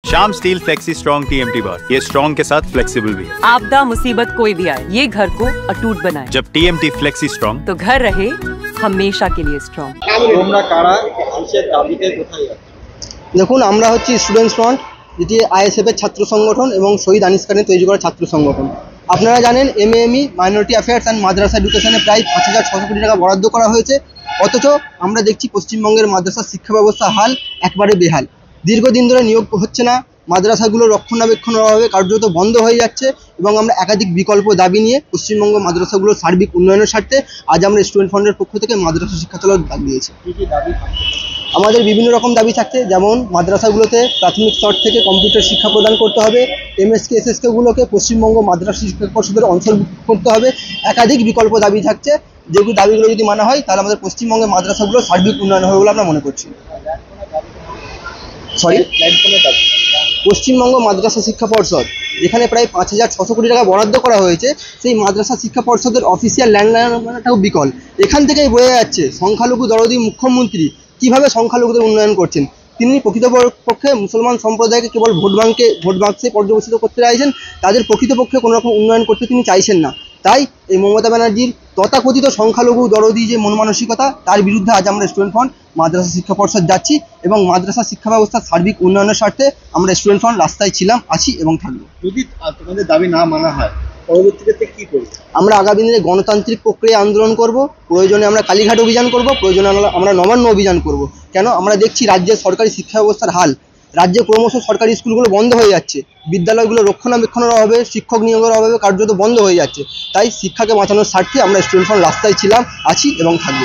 Shyam steel flexi strong TMT बार, ये strong के साथ फ्लेक्सिबल भी है। आपदा मुसीबत कोई भी आए, ये घर को अटूट बनाए। जब TMT फ्लेक्सी स्ट्रॉन्ग, तो घर रहे हमेशा के लिए स्ट्रॉन्ग। দেখুন, আমরা হচ্ছি স্টুডেন্টস ফ্রন্ট, যেটি ISF এর ছাত্র সংগঠন এবং শহীদ আনিস খানের তৈরি করা ছাত্র সংগঠন। আপনারা জানেন MAME মাইনরিটি অ্যাফেয়ার্স অ্যান্ড মাদ্রাসা এডুকেশনে প্রায় 5,600 কোটি টাকা বরাদ্দ করা হয়েছে, অথচ আমরা দেখছি পশ্চিমবঙ্গের মাদ্রাসা শিক্ষা ব্যবস্থা হাল একবারে বেহাল। দীর্ঘদিন ধরে নিয়োগ হচ্ছে না, মাদ্রাসাগুলো রক্ষণাবেক্ষণের অভাবে কার্যত বন্ধ হয়ে যাচ্ছে এবং আমরা একাধিক বিকল্প দাবি নিয়ে পশ্চিমবঙ্গ মাদ্রাসাগুলোর সার্বিক উন্নয়নের স্বার্থে আজ আমরা স্টুডেন্ট ফ্রন্টের পক্ষ থেকে মাদ্রাসা শিক্ষা চালানোর ডাক দিয়েছি। আমাদের বিভিন্ন রকম দাবি থাকছে, যেমন মাদ্রাসাগুলোতে প্রাথমিক স্তর থেকে কম্পিউটার শিক্ষা প্রদান করতে হবে, MSK SSKগুলোকে পশ্চিমবঙ্গ মাদ্রাসা শিক্ষা পর্ষদের অন্তর্ভুক্ত করতে হবে। একাধিক বিকল্প দাবি থাকছে, যেগুলো দাবিগুলো যদি মানা হয় তাহলে আমাদের পশ্চিমবঙ্গের মাদ্রাসাগুলোর সার্বিক উন্নয়ন হবে বলে আমরা মনে করছি। পশ্চিমবঙ্গ মাদ্রাসা শিক্ষা পর্ষদ, যেখানে প্রায় 5,600 কোটি টাকা বরাদ্দ করা হয়েছে, সেই মাদ্রাসা শিক্ষা পর্ষদের অফিসিয়াল ল্যান্ডলাইনটাও বিকল। এখান থেকেই বোঝা যাচ্ছে সংখ্যালঘু দরদি মুখ্যমন্ত্রী কীভাবে সংখ্যালঘুদের উন্নয়ন করছেন। তিনি প্রকৃতপক্ষে মুসলমান সম্প্রদায়কে কেবল ভোট বাক্সে পর্যবেসিত করতে চাইছেন, তাদের প্রকৃতপক্ষে কোনো রকম উন্নয়ন করতে তিনি চাইছেন না। তাই এই মমতা ব্যানার্জির তথাকথিত সংখ্যালঘু দরদি যে মন মানসিকতা, তার বিরুদ্ধে আজ আমরা স্টুডেন্ট ফ্রন্ট মাদ্রাসা শিক্ষা পর্ষদ যাচ্ছি এবং মাদ্রাসা শিক্ষা ব্যবস্থার সার্বিক উন্নয়নের স্বার্থে আমরা স্টুডেন্ট ফ্রন্ট রাস্তায় ছিলাম, আছি এবং থাকবো। যদি তোমাদের দাবি না মানা হয় পরবর্তীতে কি করবে? আমরা আগামী দিনে গণতান্ত্রিক প্রক্রিয়া আন্দোলন করব, প্রয়োজনে আমরা কালীঘাট অভিযান করব, প্রয়োজনে আমরা নবান্ন অভিযান করব। কেন আমরা দেখছি রাজ্যের সরকারি শিক্ষা ব্যবস্থার হাল, রাজ্যে ক্রমশ সরকারি স্কুলগুলো বন্ধ হয়ে যাচ্ছে, বিদ্যালয়গুলো রক্ষণাবেক্ষণের অভাবে, শিক্ষক নিয়োগের অভাবে কার্যত বন্ধ হয়ে যাচ্ছে। তাই শিক্ষাকে বাঁচানোর স্বার্থে আমরা স্টুডেন্ট ফ্রন্ট রাস্তায় ছিলাম, আছি এবং থাকবো।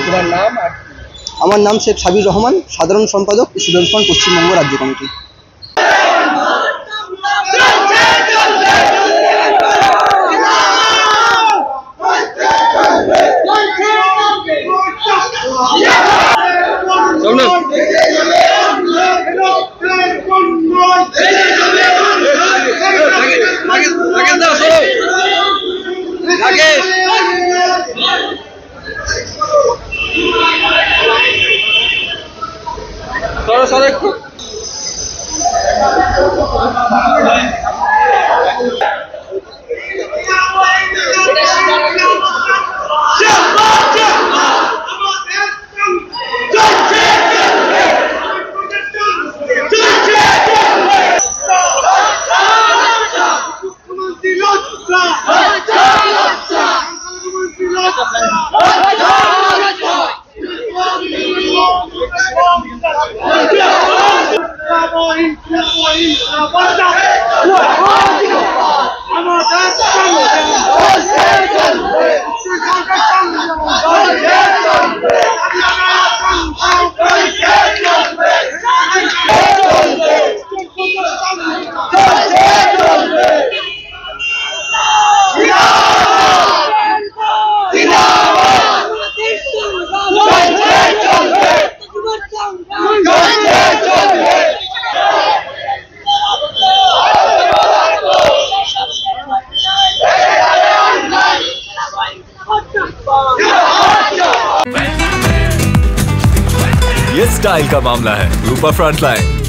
আমার নাম শেখ সাবির রহমান, সাধারণ সম্পাদক স্টুডেন্ট ফ্রন্ট পশ্চিমবঙ্গ রাজ্য কমিটি। ये स्टाइल का मामला है, रूपा फ्रंटलाइन।